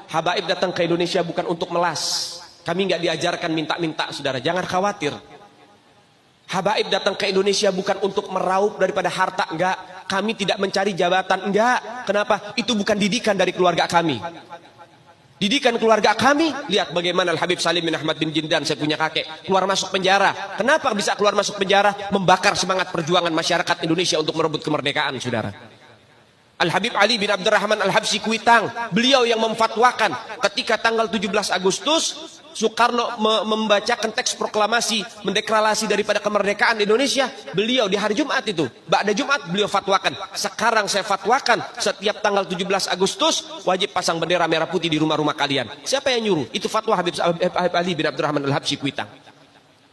Habaib datang ke Indonesia bukan untuk melas. Kami nggak diajarkan minta-minta, saudara. Jangan khawatir. Habaib datang ke Indonesia bukan untuk meraup daripada harta, enggak. Kami tidak mencari jabatan, enggak. Kenapa? Itu bukan didikan dari keluarga kami. Didikan keluarga kami, lihat bagaimana Al-Habib Salim bin Ahmad bin Jindan, saya punya kakek, keluar masuk penjara. Kenapa bisa keluar masuk penjara? Membakar semangat perjuangan masyarakat Indonesia untuk merebut kemerdekaan, saudara. Al-Habib Ali bin Abdurrahman Al-Habsyi Kuitang, beliau yang memfatwakan ketika tanggal 17 Agustus Soekarno membacakan teks proklamasi mendeklarasi daripada kemerdekaan Indonesia. Beliau di hari Jumat itu, ba'da Jumat beliau fatwakan, sekarang saya fatwakan setiap tanggal 17 Agustus wajib pasang bendera merah putih di rumah-rumah kalian. Siapa yang nyuruh? Itu fatwa Habib Ali bin Abdurrahman Al-Habsyi Kuitang.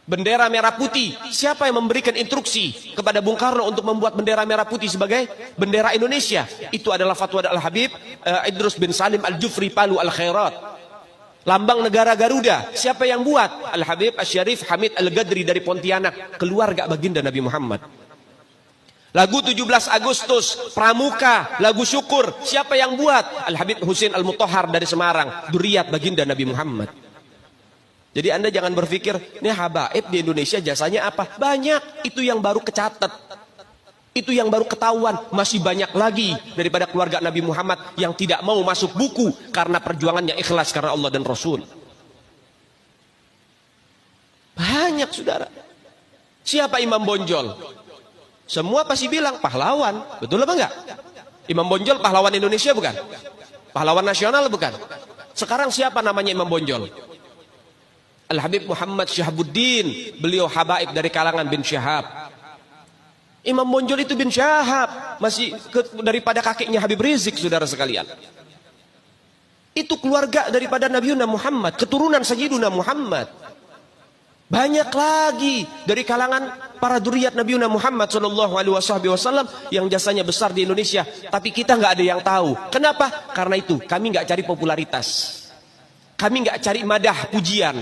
Bendera merah putih, siapa yang memberikan instruksi kepada Bung Karno untuk membuat bendera merah putih sebagai bendera Indonesia? Itu adalah fatwa Al-Habib Idrus bin Salim Al-Jufri Palu Al-Khairat. Lambang negara Garuda, siapa yang buat? Al-Habib Asy-Syarif Hamid Al-Ghadri dari Pontianak, keluarga baginda Nabi Muhammad. Lagu 17 Agustus, Pramuka, lagu syukur, siapa yang buat? Al-Habib Husain Al-Mutahhar dari Semarang, dzurriyyah baginda Nabi Muhammad. Jadi Anda jangan berpikir, ini habaib di Indonesia jasanya apa? Banyak, itu yang baru kecatat. Itu yang baru ketahuan, masih banyak lagi daripada keluarga Nabi Muhammad yang tidak mau masuk buku karena perjuangannya ikhlas karena Allah dan Rasul. Banyak, saudara. Siapa Imam Bonjol? Semua pasti bilang pahlawan, betul apa enggak? Imam Bonjol pahlawan Indonesia bukan? Pahlawan nasional bukan? Sekarang siapa namanya Imam Bonjol? Al-Habib Muhammad Syahabuddin, beliau habaib dari kalangan bin Syahab. Imam Bonjol itu bin Syahab, masih daripada kakeknya Habib Rizik, saudara sekalian. Itu keluarga daripada Nabiuna Muhammad, keturunan Sayyiduna Muhammad. Banyak lagi dari kalangan para dzurriyyat Nabiuna Muhammad SAW yang jasanya besar di Indonesia, tapi kita nggak ada yang tahu. Kenapa? Karena itu kami nggak cari popularitas, kami nggak cari madah pujian,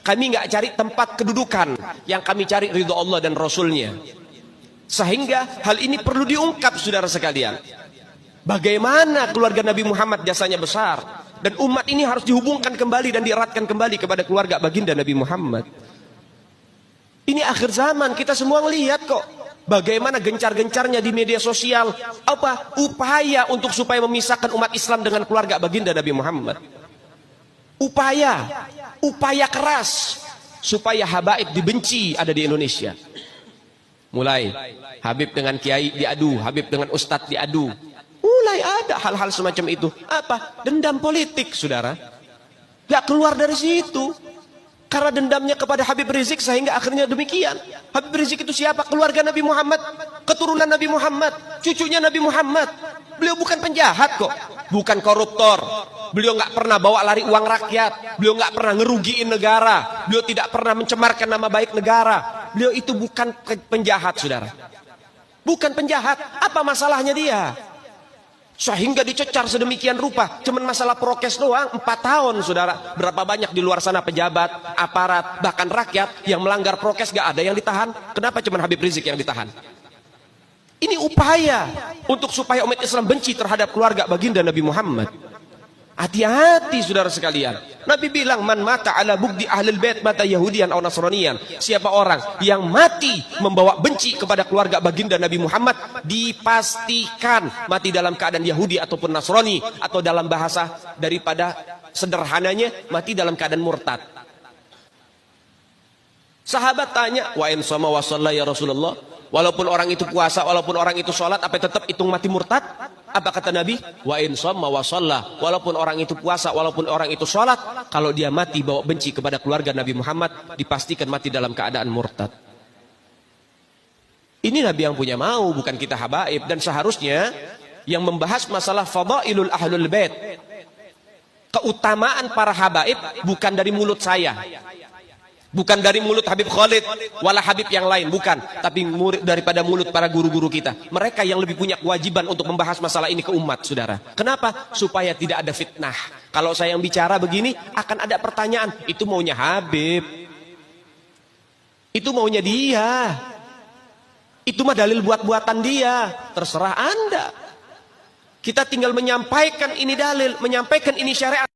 kami nggak cari tempat kedudukan, yang kami cari ridho Allah dan Rasulnya. Sehingga hal ini perlu diungkap, saudara sekalian. Bagaimana keluarga Nabi Muhammad jasanya besar, dan umat ini harus dihubungkan kembali dan dieratkan kembali kepada keluarga baginda Nabi Muhammad. Ini akhir zaman, kita semua ngelihat kok bagaimana gencar-gencarnya di media sosial apa upaya untuk supaya memisahkan umat Islam dengan keluarga baginda Nabi Muhammad. Upaya keras supaya habaib dibenci ada di Indonesia. Mulai Habib dengan kiai diadu, Habib dengan ustadz diadu. Mulai ada hal-hal semacam itu. Apa? Dendam politik, saudara. Gak keluar dari situ. Karena dendamnya kepada Habib Rizik sehingga akhirnya demikian. Habib Rizik itu siapa? Keluarga Nabi Muhammad, keturunan Nabi Muhammad, cucunya Nabi Muhammad. Beliau bukan penjahat kok, bukan koruptor. Beliau nggak pernah bawa lari uang rakyat. Beliau nggak pernah ngerugiin negara. Beliau tidak pernah mencemarkan nama baik negara. Beliau itu bukan penjahat, saudara. Bukan penjahat. Apa masalahnya dia? Sehingga dicecar sedemikian rupa. Cuman masalah prokes doang, 4 tahun, saudara. Berapa banyak di luar sana pejabat, aparat, bahkan rakyat yang melanggar prokes gak ada yang ditahan. Kenapa cuman Habib Rizik yang ditahan? Ini upaya untuk supaya umat Islam benci terhadap keluarga baginda Nabi Muhammad. Hati-hati, saudara sekalian. Nabi bilang, man mata ala bugdi ahlul bait mata yahudian atau nasranian. Siapa orang yang mati membawa benci kepada keluarga baginda Nabi Muhammad, dipastikan mati dalam keadaan Yahudi ataupun Nasrani, atau dalam bahasa daripada sederhananya mati dalam keadaan murtad. Sahabat tanya, wa in sama wa shalla ya Rasulullah, walaupun orang itu puasa, walaupun orang itu sholat, apa tetap hitung mati murtad? Apa kata Nabi? Wa in shamma wa shalla, walaupun orang itu puasa, walaupun orang itu sholat, kalau dia mati bawa benci kepada keluarga Nabi Muhammad, dipastikan mati dalam keadaan murtad. Ini Nabi yang punya mau, bukan kita habaib. Dan seharusnya yang membahas masalah fadailul ahlul bait, keutamaan para habaib, bukan dari mulut saya, bukan dari mulut Habib Khalid wala Habib yang lain, bukan, tapi daripada mulut para guru-guru kita. Mereka yang lebih punya kewajiban untuk membahas masalah ini ke umat, saudara. Kenapa? Supaya tidak ada fitnah. Kalau saya yang bicara begini, akan ada pertanyaan, itu maunya Habib, itu maunya dia, itu mah dalil buat-buatan dia. Terserah Anda. Kita tinggal menyampaikan ini dalil, menyampaikan ini syariat.